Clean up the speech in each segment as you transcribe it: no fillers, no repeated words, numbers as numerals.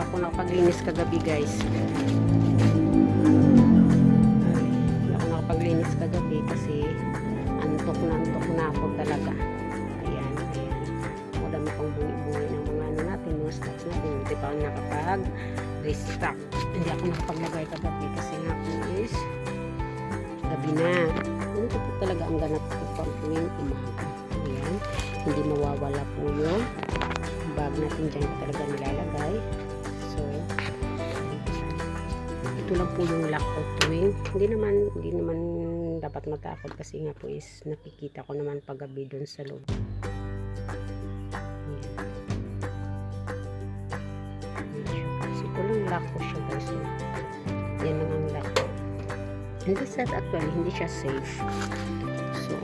ako nakapaglinis kagabi guys. Hindi ako nakapaglinis kagabi kasi antok na ako talaga. Ayan, ayan. Madami pang bungi-bungi ng mga ano natin, mga stocks natin. Hindi pa ako nakapag-restock. Hindi ako nakapaglagay kagabi kasi nga po is gabi na. Ganito po talaga ang ganap ko pang tuwing umaga. Ayan. Hindi mawawala po yung bag natin dyan talaga nilalagay. So, ito lang po yung lock ko tuwing. Hindi naman dapat matakot kasi nga po is nakikita ko naman paggabi dun sa loob. So, ito lang lock ko siya guys. So, yan lang ang lock ko. Hindi sad actually, hindi siya safe. So,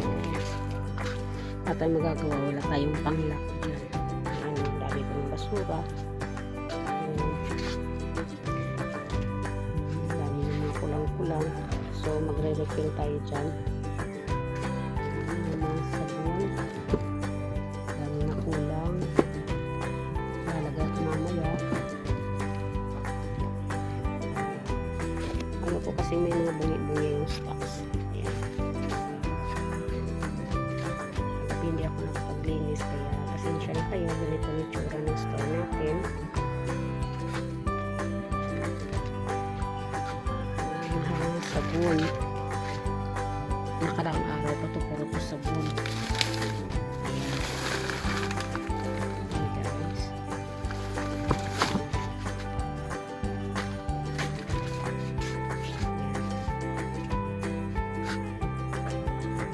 at ang magagawa, wala tayong pang-lock dyan. Ang dami ko ng basura. Dami ng mga kulang-kulang. So, magre-refill tayo dyan. Mga sabon. Dami na kulang. Lalagay ko mamaya. Ano po kasi may mga bungi-bungi yung stocks. Ayan. Hindi ako nakapaglinis kaya pasensya na kayo, ganito yung tsura ng store natin. Sabon, nakaraang araw pa ito puro po sabon. Ayan. Ayan guys. Ayan.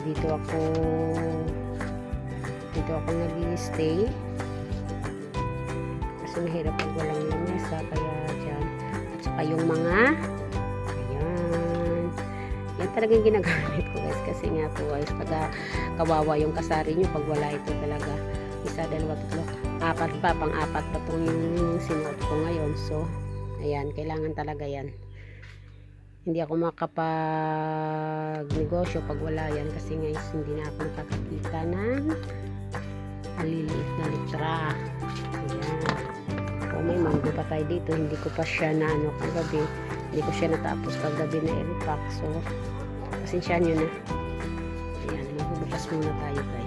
Dito ako nag-stay kasi mahirap pag walang lamesa kaya dyan at saka yung mga ayan yan talagang ginagamit ko guys kasi nga po guys pag kawawa yung kasari nyo pag wala ito talaga isa, dalawa, tatlo, apat pa, pang-apat pa itong yung sinuot ko ngayon. So ayan, kailangan talaga yan. Hindi ako makapag negosyo pag wala yan kasi guys hindi na ako nakakakita ng maliliit na litra. Ayan. O may mango pa tayo dito. Hindi ko pa siya na ano kagabi. Hindi ko siya natapos kagabi na i-repack. So, pasensyahan nyo na. Ayan. Magbubukas muna tayo guys.